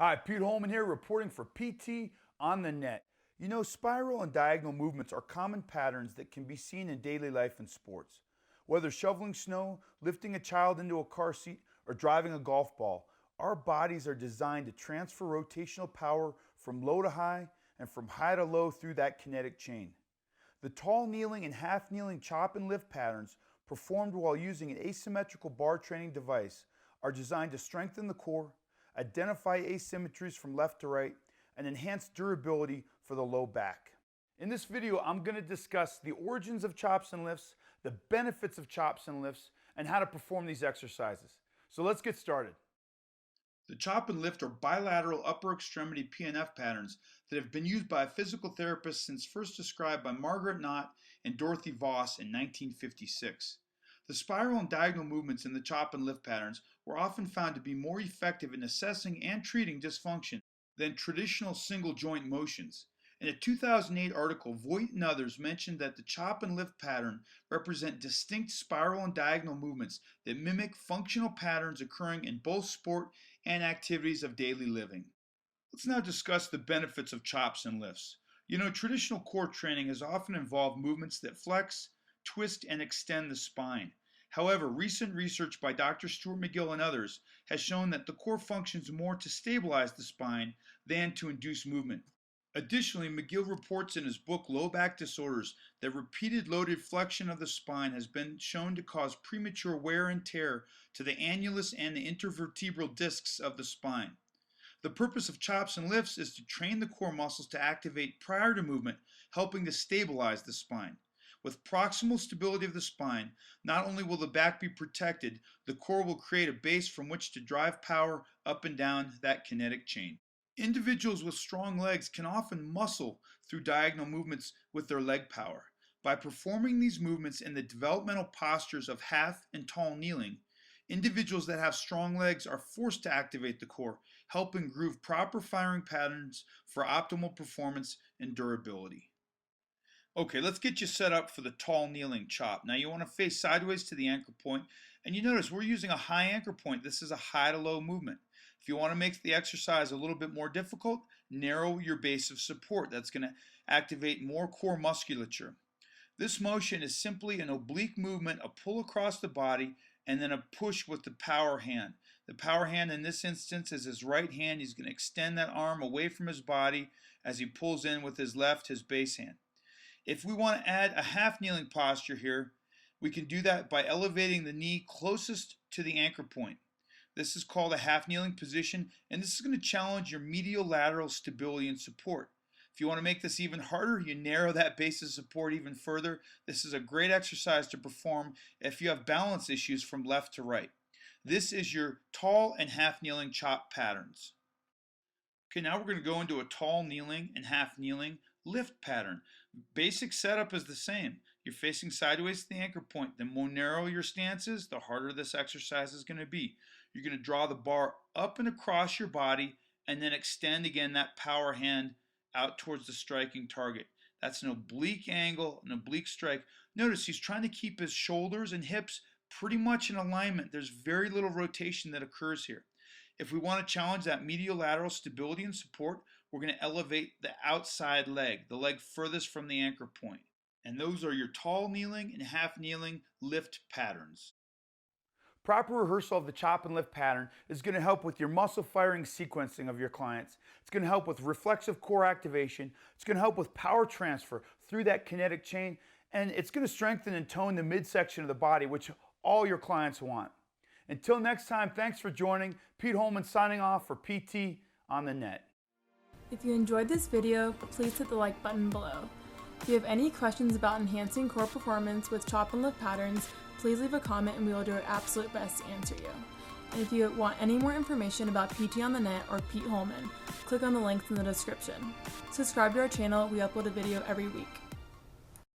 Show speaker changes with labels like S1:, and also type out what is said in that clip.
S1: Hi, Pete Holman here, reporting for PT on the net. You know, spiral and diagonal movements are common patterns that can be seen in daily life and sports. Whether shoveling snow, lifting a child into a car seat, or driving a golf ball, our bodies are designed to transfer rotational power from low to high and from high to low through that kinetic chain. The tall kneeling and half kneeling chop and lift patterns performed while using an asymmetrical bar training device are designed to strengthen the core, identify asymmetries from left to right, and enhance durability for the low back. In this video, I'm going to discuss the origins of chops and lifts, the benefits of chops and lifts, and how to perform these exercises. So let's get started. The chop and lift are bilateral upper extremity PNF patterns that have been used by physical therapists since first described by Margaret Knott and Dorothy Voss in 1956. The spiral and diagonal movements in the chop and lift patterns were often found to be more effective in assessing and treating dysfunction than traditional single joint motions. In a 2008 article, Voigt and others mentioned that the chop and lift pattern represent distinct spiral and diagonal movements that mimic functional patterns occurring in both sport and activities of daily living. Let's now discuss the benefits of chops and lifts. You know, traditional core training has often involved movements that flex, twist, and extend the spine. However, recent research by Dr. Stuart McGill and others has shown that the core functions more to stabilize the spine than to induce movement. Additionally, McGill reports in his book Low Back Disorders that repeated loaded flexion of the spine has been shown to cause premature wear and tear to the annulus and the intervertebral discs of the spine. The purpose of chops and lifts is to train the core muscles to activate prior to movement, helping to stabilize the spine. With proximal stability of the spine, not only will the back be protected, the core will create a base from which to drive power up and down that kinetic chain. Individuals with strong legs can often muscle through diagonal movements with their leg power. By performing these movements in the developmental postures of half and tall kneeling, individuals that have strong legs are forced to activate the core, helping groove proper firing patterns for optimal performance and durability. Okay, let's get you set up for the tall kneeling chop. Now you want to face sideways to the anchor point, and you notice we're using a high anchor point. This is a high to low movement. If you want to make the exercise a little bit more difficult, narrow your base of support. That's going to activate more core musculature. This motion is simply an oblique movement, a pull across the body, and then a push with the power hand. The power hand in this instance is his right hand. He's going to extend that arm away from his body as he pulls in with his left, his base hand. If we want to add a half kneeling posture here, we can do that by elevating the knee closest to the anchor point. This is called a half kneeling position, and this is going to challenge your medial lateral stability and support. If you want to make this even harder, you narrow that base of support even further. This is a great exercise to perform if you have balance issues from left to right. This is your tall and half kneeling chop patterns. Okay, now we're going to go into a tall kneeling and half kneeling lift pattern. Basic setup is the same. You're facing sideways to the anchor point. The more narrow your stance is, the harder this exercise is going to be. You're going to draw the bar up and across your body and then extend again that power hand out towards the striking target. That's an oblique angle, an oblique strike. Notice he's trying to keep his shoulders and hips pretty much in alignment. There's very little rotation that occurs here. If we want to challenge that medial lateral stability and support, we're going to elevate the outside leg, the leg furthest from the anchor point. And those are your tall kneeling and half kneeling lift patterns. Proper rehearsal of the chop and lift pattern is going to help with your muscle firing sequencing of your clients. It's going to help with reflexive core activation. It's going to help with power transfer through that kinetic chain. And it's going to strengthen and tone the midsection of the body, which all your clients want. Until next time, thanks for joining. Pete Holman signing off for PT on the net.
S2: If you enjoyed this video, please hit the like button below. If you have any questions about enhancing core performance with chop and lift patterns, please leave a comment and we will do our absolute best to answer you. And if you want any more information about PT on the net or Pete Holman, click on the links in the description. Subscribe to our channel, we upload a video every week.